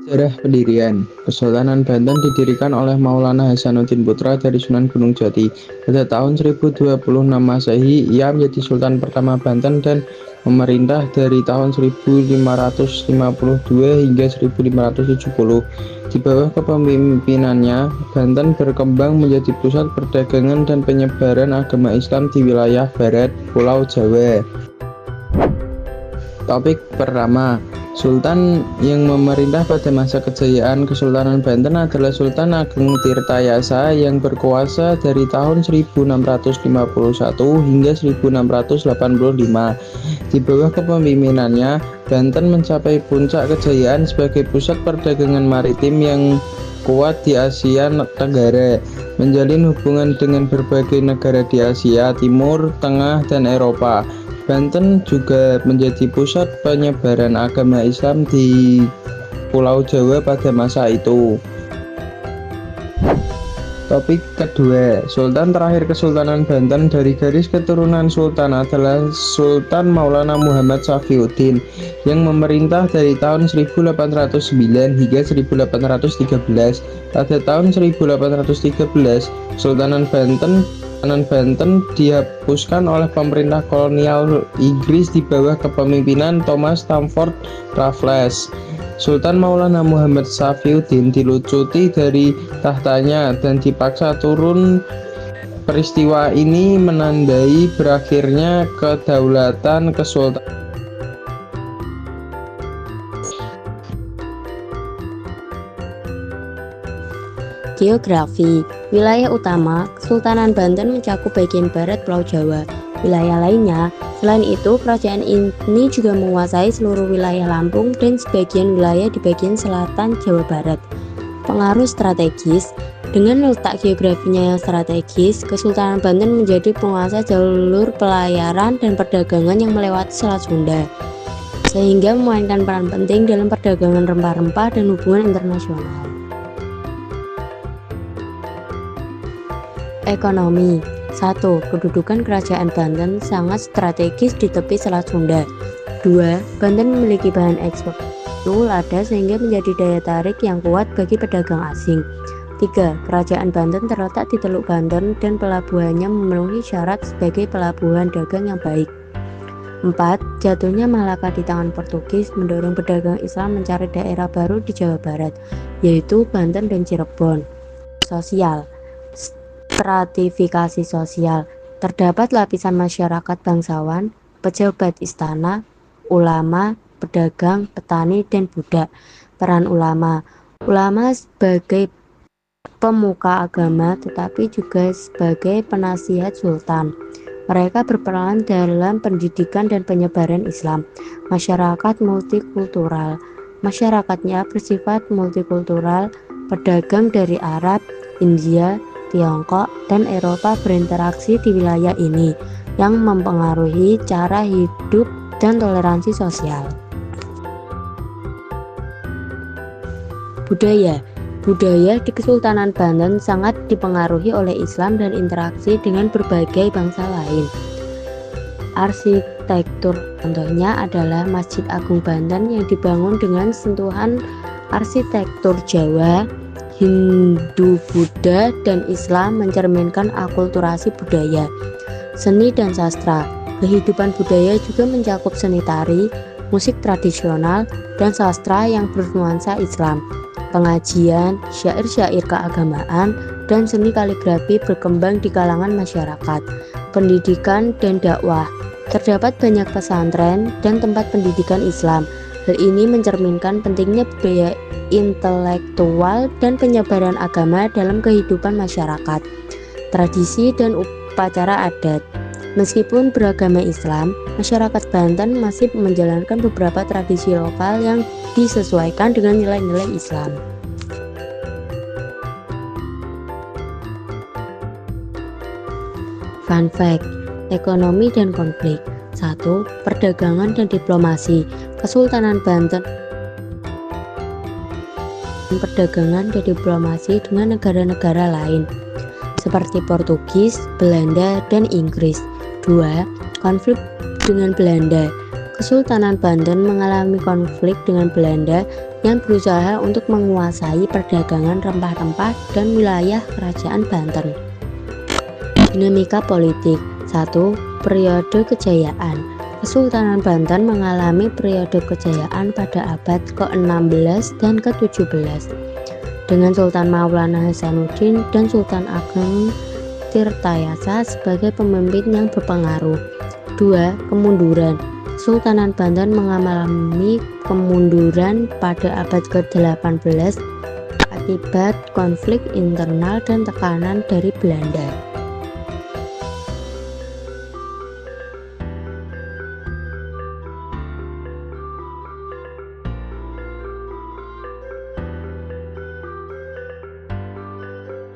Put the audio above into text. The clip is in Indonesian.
Sejarah pendirian Kesultanan Banten didirikan oleh Maulana Hasanuddin Putra dari Sunan Gunung Jati. Pada tahun 1026 Masehi, ia menjadi Sultan pertama Banten dan memerintah dari tahun 1552 hingga 1570. Di bawah kepemimpinannya, Banten berkembang menjadi pusat perdagangan dan penyebaran agama Islam di wilayah barat Pulau Jawa. Topik pertama, Sultan yang memerintah pada masa kejayaan Kesultanan Banten adalah Sultan Ageng Tirtayasa yang berkuasa dari tahun 1651 hingga 1685. Di bawah kepemimpinannya, Banten mencapai puncak kejayaan sebagai pusat perdagangan maritim yang kuat di Asia Tenggara, menjalin hubungan dengan berbagai negara di Asia Timur, Tengah, dan Eropa. Banten juga menjadi pusat penyebaran agama Islam di Pulau Jawa pada masa itu. Topik kedua, Sultan terakhir Kesultanan Banten dari garis keturunan Sultan adalah Sultan Maulana Muhammad Safiuddin yang memerintah dari tahun 1809 hingga 1813. Pada tahun 1813, Sultanan Banten dihapuskan oleh pemerintah kolonial Inggris di bawah kepemimpinan Thomas Stamford Raffles. Sultan Maulana Muhammad Safiuddin dilucuti dari tahtanya dan dipaksa turun. Peristiwa ini menandai berakhirnya kedaulatan kesultanan. Geografi. Wilayah utama Kesultanan Banten mencakup bagian barat Pulau Jawa. Wilayah lainnya, selain itu, kerajaan ini juga menguasai seluruh wilayah Lampung dan sebagian wilayah di bagian selatan Jawa Barat. Pengaruh strategis. Dengan letak geografinya yang strategis, Kesultanan Banten menjadi penguasa jalur pelayaran dan perdagangan yang melewati Selat Sunda, sehingga memainkan peran penting dalam perdagangan rempah-rempah dan hubungan internasional. Ekonomi. 1. Kedudukan Kerajaan Banten sangat strategis di tepi Selat Sunda. 2. Banten memiliki bahan ekspor lada sehingga menjadi daya tarik yang kuat bagi pedagang asing. 3. Kerajaan Banten terletak di Teluk Banten dan pelabuhannya memenuhi syarat sebagai pelabuhan dagang yang baik. 4. Jatuhnya Malaka di tangan Portugis mendorong pedagang Islam mencari daerah baru di Jawa Barat, yaitu Banten dan Cirebon. Sosial. Stratifikasi sosial. Terdapat lapisan masyarakat bangsawan, pejabat istana, ulama, pedagang, petani, dan budak. Peran ulama. Ulama sebagai pemuka agama tetapi juga sebagai penasihat sultan. Mereka berperan dalam pendidikan dan penyebaran Islam. Masyarakat multikultural. Masyarakatnya bersifat multikultural, pedagang dari Arab, India, Tiongkok, dan Eropa berinteraksi di wilayah ini yang mempengaruhi cara hidup dan toleransi sosial. Budaya. Budaya di Kesultanan Banten sangat dipengaruhi oleh Islam dan interaksi dengan berbagai bangsa lain. Arsitektur, contohnya adalah Masjid Agung Banten yang dibangun dengan sentuhan arsitektur Jawa, Hindu, Buddha, dan Islam mencerminkan akulturasi budaya. Seni dan sastra. Kehidupan budaya juga mencakup seni tari, musik tradisional, dan sastra yang bernuansa Islam. Pengajian, syair-syair keagamaan, dan seni kaligrafi berkembang di kalangan masyarakat. Pendidikan dan dakwah. Terdapat banyak pesantren dan tempat pendidikan Islam. Hal ini mencerminkan pentingnya budaya intelektual dan penyebaran agama dalam kehidupan masyarakat. Tradisi dan upacara adat. Meskipun beragama Islam, masyarakat Banten masih menjalankan beberapa tradisi lokal yang disesuaikan dengan nilai-nilai Islam. Fun fact, ekonomi dan konflik. 1. Perdagangan dan diplomasi. Kesultanan Banten perdagangan dan diplomasi dengan negara-negara lain seperti Portugis, Belanda, dan Inggris. 2. Konflik dengan Belanda. Kesultanan Banten mengalami konflik dengan Belanda yang berusaha untuk menguasai perdagangan rempah-rempah dan wilayah kerajaan Banten. Dinamika politik. 1. Periode kejayaan. Kesultanan Banten mengalami periode kejayaan pada abad ke-16 dan ke-17 dengan Sultan Maulana Hasanuddin dan Sultan Ageng Tirtayasa sebagai pemimpin yang berpengaruh. 2. Kemunduran. Kesultanan Banten mengalami kemunduran pada abad ke-18 akibat konflik internal dan tekanan dari Belanda.